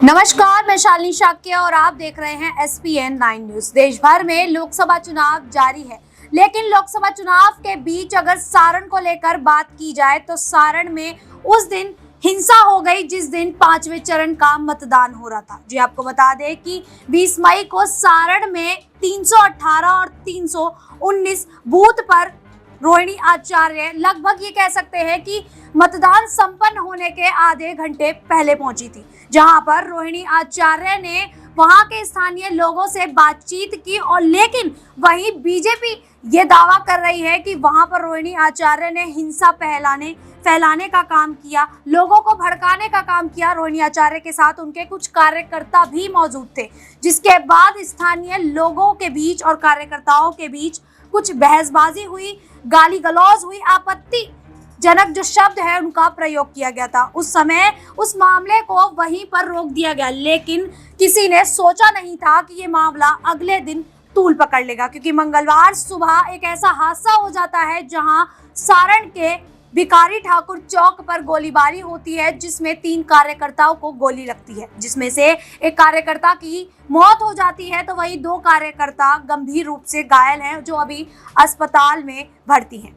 नमस्कार, मैं शालिनी शाक्य और आप देख रहे हैं SPN 9 न्यूज। देश भर में लोकसभा चुनाव जारी है, लेकिन लोकसभा चुनाव के बीच अगर सारण को लेकर बात की जाए तो सारण में उस दिन हिंसा हो गई जिस दिन 5वें चरण का मतदान हो रहा था। जी आपको बता दें कि 20 मई को सारण में 318 और 319 बूथ पर रोहिणी आचार्य लगभग ये कह सकते हैं कि मतदान संपन्न होने के आधे घंटे पहले पहुंची थी, जहां पर रोहिणी आचार्य ने वहां के स्थानीय लोगों से बातचीत की। और लेकिन वहीं बीजेपी ये दावा कर रही है कि वहां पर रोहिणी आचार्य ने हिंसा फैलाने का काम किया, लोगों को भड़काने का काम किया। रोहिणी आचार्य के साथ उनके कुछ कार्यकर्ता भी मौजूद थे, जिसके बाद स्थानीय लोगों के बीच और कार्यकर्ताओं के बीच कुछ बहसबाजी हुई, गाली गलौज हुई, आपत्तिजनक जो शब्द है उनका प्रयोग किया गया था। उस समय उस मामले को वहीं पर रोक दिया गया, लेकिन किसी ने सोचा नहीं था कि ये मामला अगले दिन तूल पकड़ लेगा, क्योंकि मंगलवार सुबह एक ऐसा हादसा हो जाता है जहां सारण के भिखारी ठाकुर चौक पर गोलीबारी होती है, जिसमें 3 कार्यकर्ताओं को गोली लगती है, जिसमें से एक कार्यकर्ता की मौत हो जाती है, तो वही 2 कार्यकर्ता गंभीर रूप से घायल हैं, जो अभी अस्पताल में भर्ती हैं।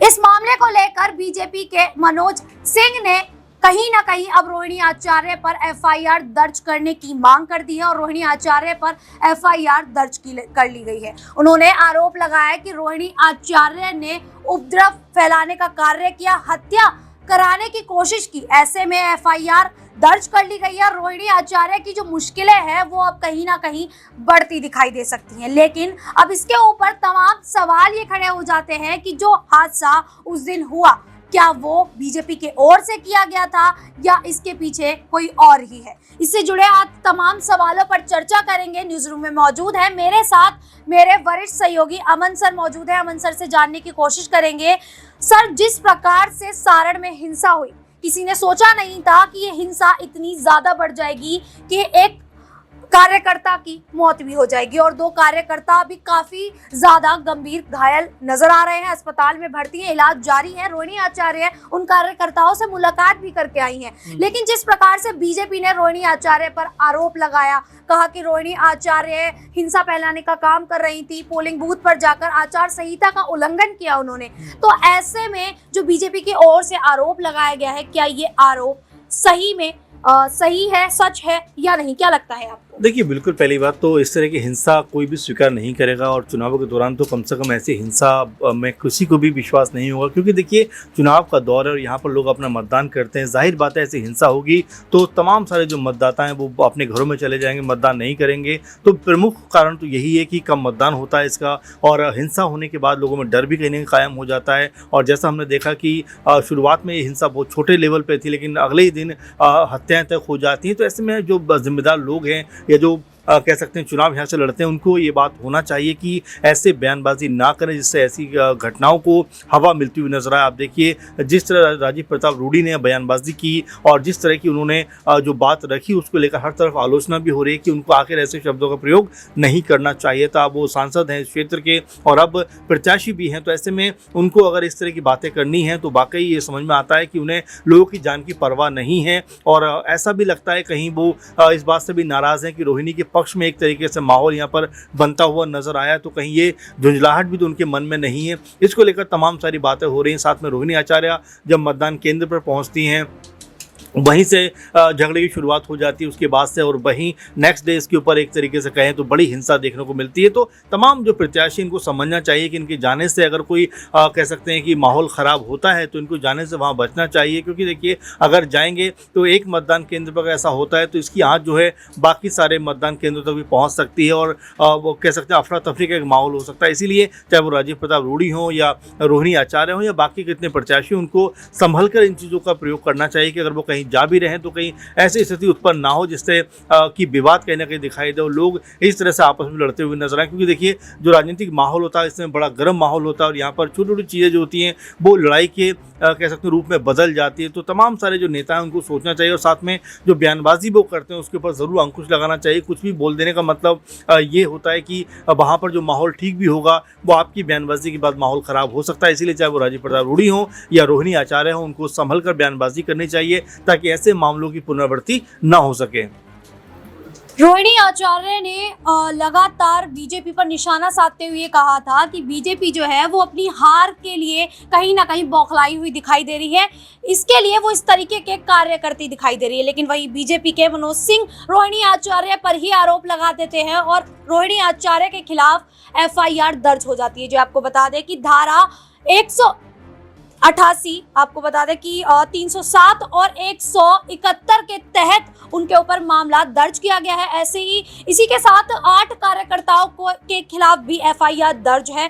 इस मामले को लेकर बीजेपी के मनोज सिंह ने कहीं ना कहीं अब रोहिणी आचार्य पर FIR दर्ज करने की मांग कर दी है और रोहिणी आचार्य पर FIR दर्ज कर ली गई है। उन्होंने आरोप लगाया कि रोहिणी आचार्य ने उपद्रव फैलाने का कार्य किया, हत्या कराने की कोशिश की। ऐसे में FIR दर्ज कर ली गई है। रोहिणी आचार्य की जो मुश्किलें हैं वो अब कहीं ना कहीं बढ़ती दिखाई दे सकती हैं, लेकिन अब इसके ऊपर तमाम सवाल ये खड़े हो जाते हैं कि जो हादसा उस दिन हुआ, क्या वो बीजेपी के ओर से किया गया था या इसके पीछे कोई और ही है। इससे जुड़े आज तमाम सवालों पर चर्चा करेंगे। न्यूज रूम में मौजूद है मेरे साथ मेरे वरिष्ठ सहयोगी अमन सर मौजूद है। अमन सर से जानने की कोशिश करेंगे। सर, जिस प्रकार से सारण में हिंसा हुई, किसी ने सोचा नहीं था कि ये हिंसा इतनी ज्यादा बढ़ जाएगी कि एक कार्यकर्ता की मौत भी हो जाएगी और 2 कार्यकर्ता भी काफी ज्यादा गंभीर घायल नजर आ रहे हैं, अस्पताल में भर्ती हैं, इलाज जारी है। रोहिणी आचार्य उन कार्यकर्ताओं से मुलाकात भी करके आई हैं, लेकिन जिस प्रकार से बीजेपी ने रोहिणी आचार्य पर आरोप लगाया, कहा कि रोहिणी आचार्य हिंसा फैलाने का काम कर रही थी, पोलिंग बूथ पर जाकर आचार संहिता का उल्लंघन किया उन्होंने, तो ऐसे में जो बीजेपी की ओर से आरोप लगाया गया है, क्या ये आरोप सही में सही है, सच है या नहीं, क्या लगता है आपको? देखिए, बिल्कुल पहली बात तो इस तरह की हिंसा कोई भी स्वीकार नहीं करेगा और चुनावों के दौरान तो कम से कम ऐसी हिंसा में किसी को भी विश्वास नहीं होगा, क्योंकि देखिए चुनाव का दौर है और यहाँ पर लोग अपना मतदान करते हैं। जाहिर बात है ऐसी हिंसा होगी तो तमाम सारे जो मतदाता हैं वो अपने घरों में चले जाएंगे, मतदान नहीं करेंगे। तो प्रमुख कारण तो यही है कि कम मतदान होता है इसका, और हिंसा होने के बाद लोगों में डर भी कहीं ना कहीं कायम हो जाता है। और जैसा हमने देखा कि शुरुआत में ये हिंसा बहुत छोटे लेवल पर थी, लेकिन अगले ही दिन हत्याएं तक हो जाती हैं। तो ऐसे में जो जिम्मेदार लोग हैं या जो कह सकते हैं चुनाव यहाँ से लड़ते हैं, उनको ये बात होना चाहिए कि ऐसे बयानबाजी ना करें जिससे ऐसी घटनाओं को हवा मिलती हुई नजर आए। आप देखिए जिस तरह राजीव प्रताप रूडी ने बयानबाजी की और जिस तरह की उन्होंने जो बात रखी, उसको लेकर हर तरफ आलोचना भी हो रही है कि उनको आखिर ऐसे शब्दों का प्रयोग नहीं करना चाहिए था। अब वो सांसद हैं इस क्षेत्र के और अब प्रत्याशी भी हैं, तो ऐसे में उनको अगर इस तरह की बातें करनी है तो वाकई ये समझ में आता है कि उन्हें लोगों की जान की परवाह नहीं है। और ऐसा भी लगता है कहीं वो इस बात से भी नाराज़ हैं कि रोहिणी के पक्ष में एक तरीके से माहौल यहाँ पर बनता हुआ नजर आया, तो कहीं ये झुंझलाहट भी तो उनके मन में नहीं है। इसको लेकर तमाम सारी बातें हो रही हैं। साथ में रोहिणी आचार्य जब मतदान केंद्र पर पहुंचती हैं वहीं से झगड़े की शुरुआत हो जाती है उसके बाद से, और वहीं नेक्स्ट डे इसके ऊपर एक तरीके से कहें तो बड़ी हिंसा देखने को मिलती है। तो तमाम जो प्रत्याशी इनको समझना चाहिए कि इनके जाने से अगर कोई कह सकते हैं कि माहौल ख़राब होता है तो इनको जाने से वहाँ बचना चाहिए, क्योंकि देखिए अगर जाएंगे तो एक मतदान केंद्र पर ऐसा होता है तो इसकी आँच जो है बाकी सारे मतदान केंद्रों तक भी पहुँच सकती है और वो कह सकते हैं अफरा तफरी का एक माहौल हो सकता है। इसीलिए चाहे वो राजीव प्रताप रूडी हों या रोहिणी आचार्य हों या बाकी कितने प्रत्याशी, उनको संभल कर इन चीज़ों का प्रयोग करना चाहिए कि अगर वो कहीं जा भी रहे तो कहीं ऐसी स्थिति उत्पन्न ना हो जिससे कि विवाद कहीं ना कहीं दिखाई दे और लोग इस तरह से आपस में लड़ते हुए नजर आए। क्योंकि देखिए जो राजनीतिक माहौल होता है इसमें बड़ा गर्म माहौल होता है और यहाँ पर छोटी छोटी चीज़ें जो होती हैं वो लड़ाई के कह सकते हैं रूप में बदल जाती है। तो तमाम सारे जो नेता हैं उनको सोचना चाहिए और साथ में जो बयानबाजी वो करते हैं उसके ऊपर ज़रूर अंकुश लगाना चाहिए। कुछ भी बोल देने का मतलब ये होता है कि वहाँ पर जो माहौल ठीक भी होगा वो आपकी बयानबाजी के बाद माहौल ख़राब हो सकता है। इसीलिए चाहे वो राजीव प्रताप रूडी हों या रोहिणी आचार्य हों, उनको संभल कर बयानबाजी करनी चाहिए ताकि ऐसे मामलों की पुनरावृत्ति न हो सके। रोहिणी आचार्य ने लगातार बीजेपी पर निशाना साधते हुए कहा था कि बीजेपी जो है वो अपनी हार के लिए कहीं ना कहीं बौखलाई हुई दिखाई दे रही है, इसके लिए वो इस तरीके के कार्य करती दिखाई दे रही है। लेकिन वही बीजेपी के मनोज सिंह रोहिणी आचार्य पर ही आरोप लगा देते हैं और रोहिणी आचार्य के खिलाफ एफआईआर दर्ज हो जाती है। जो आपको बता दें कि धारा 188 आपको बता दें कि 307 और 171 के तहत उनके ऊपर मामला दर्ज किया गया है। ऐसे ही इसी के साथ 8 कार्यकर्ताओं के खिलाफ भी एफआईआर दर्ज है।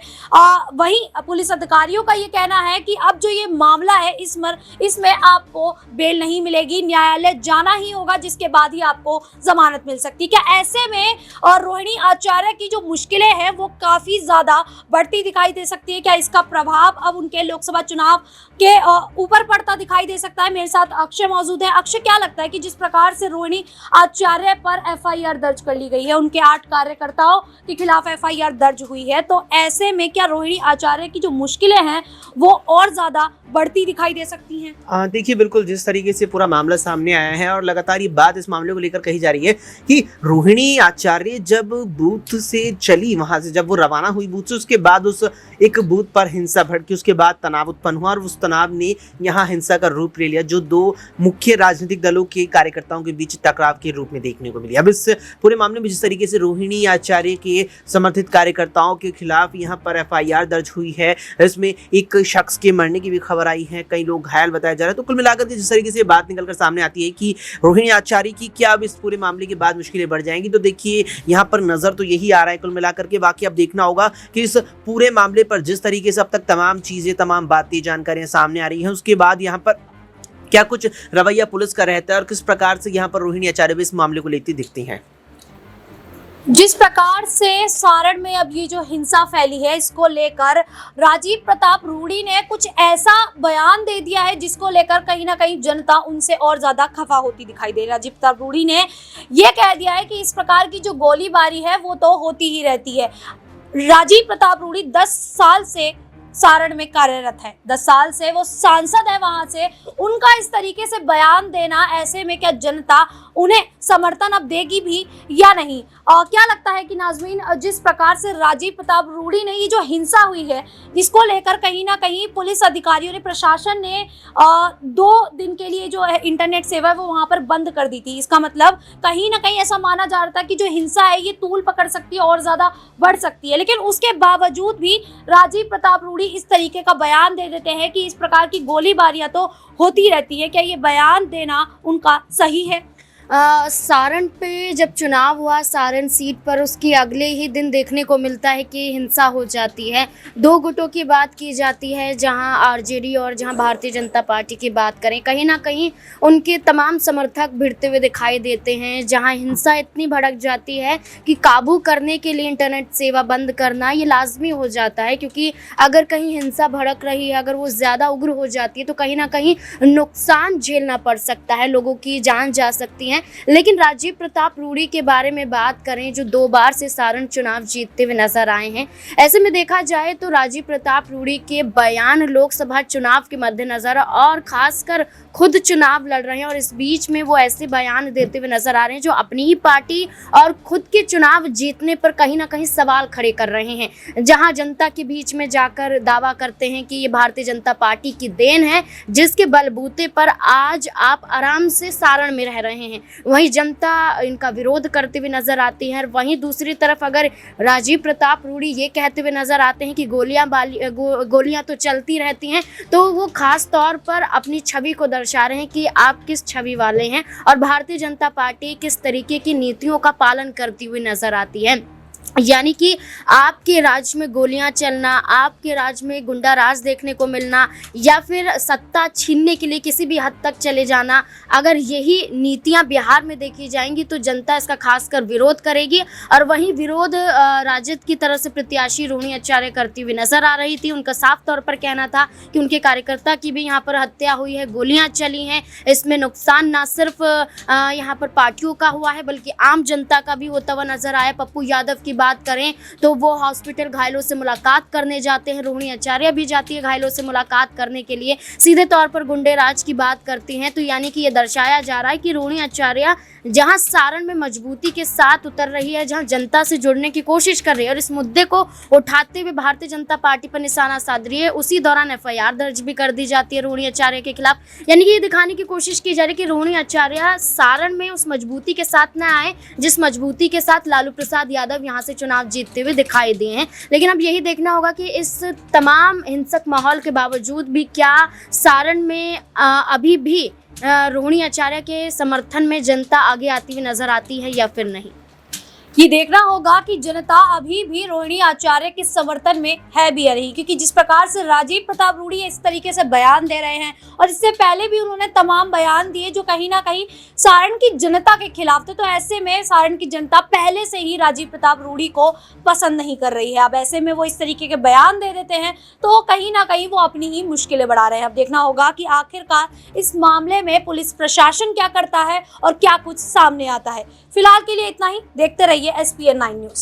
वहीं पुलिस अधिकारियों का ये कहना है कि अब जो ये मामला है इसमें आपको बेल नहीं मिलेगी, न्यायालय जाना ही होगा, जिसके बाद ही आपको जमानत मिल सकती है। क्या ऐसे में और रोहिणी आचार्य की जो मुश्किलें हैं वो काफी ज्यादा बढ़ती दिखाई दे सकती है? क्या इसका प्रभाव अब उनके लोकसभा चुनाव के ऊपर पड़ता दिखाई दे सकता है? मेरे साथ अक्षय मौजूद है। अक्षय, क्या लगता है कि जिस प्रकार से रोहिणी आचार्य पर एफआईआर दर्ज कर ली गई है, उनके 8 कार्यकर्ताओं के खिलाफ एफआईआर दर्ज हुई है, तो ऐसे में क्या रोहिणी आचार्य की जो मुश्किलें हैं वो और ज्यादा बढ़ती दिखाई दे सकती हैं? देखिए, बिल्कुल जिस तरीके से पूरा मामला सामने आया है और लगातार ये बात इस मामले को लेकर कही जा रही है कि रोहिणी आचार्य जब बूथ से चली, वहां से जब वो रवाना हुई बूथ से, उसके बाद उस एक बूथ पर हिंसा भड़की, उसके बाद तनाव उत्पन्न हुआ और उस तनाव ने यहाँ हिंसा का रूप ले लिया, जो 2 मुख्य राजनीतिक दलों के कार्यकर्ताओं के बीच टकराव के रूप में देखने को मिली। अब इस पूरे मामले में जिस तरीके से रोहिणी आचार्य के समर्थित कार्यकर्ताओं के खिलाफ यहाँ पर एफआईआर दर्ज हुई है, इसमें एक शख्स के मरने की भी खबर आई है, कई लोग घायल बताया जा रहा है। तो कुल मिलाकर के जिस तरीके से बात निकलकर सामने आती है कि रोहिणी आचार्य की क्या अब इस पूरे मामले के बाद मुश्किलें बढ़ जाएंगी, तो देखिए यहाँ पर नजर तो यही आ रहा है कुल मिलाकर के। बाकी अब देखना होगा कि इस पूरे मामले पर जिस तरीके से अब तक तमाम चीजें, तमाम बातें, जानकारियां सामने आ रही हैं, उसके बाद यहाँ पर क्या कुछ रवैया पुलिस का रहता है और किस प्रकार से यहाँ पर रोहिणी आचार्य भी इस मामले को लेती दिखती हैं। जिस प्रकार से सारण में अब ये जो हिंसा फैली है, इसको लेकर राजीव प्रताप रूडी ने कुछ ऐसा बयान दे दिया है जिसको लेकर कहीं ना कहीं जनता उनसे और ज्यादा खफा होती दिखाई दे रही है। राजीव प्रताप रूडी ने ये कह दिया है कि इस प्रकार की जो गोलीबारी है वो तो होती ही रहती है। राजीव प्रताप रूडी 10 साल से सारण में कार्यरत है, 10 साल से वो सांसद है वहां से। उनका इस तरीके से बयान देना, ऐसे में क्या जनता उन्हें समर्थन अब देगी भी या नहीं? क्या लगता है कि नाज़मीन, जिस प्रकार से राजीव प्रताप रूडी ने ये जो हिंसा हुई है, इसको लेकर कहीं ना कहीं पुलिस अधिकारियों ने, प्रशासन ने 2 दिन के लिए जो है इंटरनेट सेवा वो वहां पर बंद कर दी थी। इसका मतलब कहीं ना कहीं ऐसा माना जा रहा था कि जो हिंसा है ये तूल पकड़ सकती है और ज्यादा बढ़ सकती है। लेकिन उसके बावजूद भी राजीव प्रताप रूडी इस तरीके का बयान दे देते हैं कि इस प्रकार की गोलीबारियां तो होती रहती है। क्या ये बयान देना उनका सही है? सारण पे जब चुनाव हुआ, सारण सीट पर उसके अगले ही दिन देखने को मिलता है कि हिंसा हो जाती है। 2 गुटों की बात की जाती है, जहां आरजेडी और जहां भारतीय जनता पार्टी की बात करें, कहीं ना कहीं उनके तमाम समर्थक भिड़ते हुए दिखाई देते हैं। जहां हिंसा इतनी भड़क जाती है कि काबू करने के लिए इंटरनेट सेवा बंद करना ये लाजमी हो जाता है, क्योंकि अगर कहीं हिंसा भड़क रही है, अगर वो ज़्यादा उग्र हो जाती है तो कहीं ना कहीं नुकसान झेलना पड़ सकता है, लोगों की जान जा सकती है। लेकिन राजीव प्रताप रूडी के बारे में बात करें, जो 2 बार से सारण चुनाव जीतते हुए नजर आए हैं, ऐसे में देखा जाए तो राजीव प्रताप रूडी के बयान लोकसभा चुनाव के मद्देनजर और खासकर खुद चुनाव लड़ रहे हैं और इस बीच में वो ऐसे बयान देते हुए नजर आ रहे हैं जो अपनी ही पार्टी और खुद के चुनाव जीतने पर कहीं ना कहीं सवाल खड़े कर रहे हैं। जहां जनता के बीच में जाकर दावा करते हैं कि ये भारतीय जनता पार्टी की देन है, जिसके बलबूते पर आज आप आराम से सारण में रह रहे हैं, वहीं जनता इनका विरोध करते हुए नजर आती है। वहीं दूसरी तरफ अगर राजीव प्रताप रूडी ये कहते हुए नजर आते हैं कि गोलियां तो चलती रहती हैं, तो वो खास तौर पर अपनी छवि को दर्शा रहे हैं कि आप किस छवि वाले हैं और भारतीय जनता पार्टी किस तरीके की नीतियों का पालन करती हुई नजर आती है। यानी कि आपके राज्य में गोलियां चलना, आपके राज्य में गुंडा राज देखने को मिलना या फिर सत्ता छीनने के लिए किसी भी हद तक चले जाना, अगर यही नीतियां बिहार में देखी जाएंगी तो जनता इसका खासकर विरोध करेगी। और वहीं विरोध राजद की तरफ से प्रत्याशी रोहिणी आचार्य करती हुई नजर आ रही थी। उनका साफ तौर पर कहना था कि उनके कार्यकर्ता की भी यहाँ पर हत्या हुई है, गोलियाँ चली हैं, इसमें नुकसान न सिर्फ यहाँ पर पार्टियों का हुआ है बल्कि आम जनता का भी होता हुआ नजर आया। पप्पू यादव की बात करें तो वो हॉस्पिटल घायलों से मुलाकात करने जाते हैं। रोहिणी आचार्य भी जाती है घायलों से मुलाकात करने के लिए, सीधे तौर पर गुंडेराज की बात करती हैं। तो यानी कि ये दर्शाया जा रहा है कि रोहिणी आचार्य जहां सारण में मजबूती के साथ उतर रही है, जहां जनता से जुड़ने की कोशिश कर रही है और इस मुद्दे को उठाते हुए भारतीय जनता पार्टी पर निशाना साध रही है, उसी दौरान एफआईआर दर्ज भी कर दी जाती है रोहिणी आचार्य के खिलाफ। यानी कि ये दिखाने की कोशिश की जा रही है कि रोहिणी आचार्य सारण में उस मजबूती के साथ न आए जिस मजबूती के साथ लालू प्रसाद यादव यहाँ से चुनाव जीतते हुए दिखाई दिए हैं। लेकिन अब यही देखना होगा कि इस तमाम हिंसक माहौल के बावजूद भी क्या सारण में अभी भी रोहिणी आचार्य के समर्थन में जनता आगे आती हुई नजर आती है या फिर नहीं। ये देखना होगा कि जनता अभी भी रोहिणी आचार्य के समर्थन में है भी या नहीं, क्योंकि जिस प्रकार से राजीव प्रताप रूढ़ी इस तरीके से बयान दे रहे हैं और इससे पहले भी उन्होंने तमाम बयान दिए जो कहीं ना कहीं सारण की जनता के खिलाफ थे। तो ऐसे में सारण की जनता पहले से ही राजीव प्रताप रूढ़ी को पसंद नहीं कर रही है। अब ऐसे में वो इस तरीके के बयान दे देते हैं तो कहीं ना कहीं वो अपनी ही मुश्किलें बढ़ा रहे हैं। अब देखना होगा कि आखिरकार इस मामले में पुलिस प्रशासन क्या करता है और क्या कुछ सामने आता है। फिलहाल के लिए इतना ही, देखते रहिए SPN 9 न्यूज।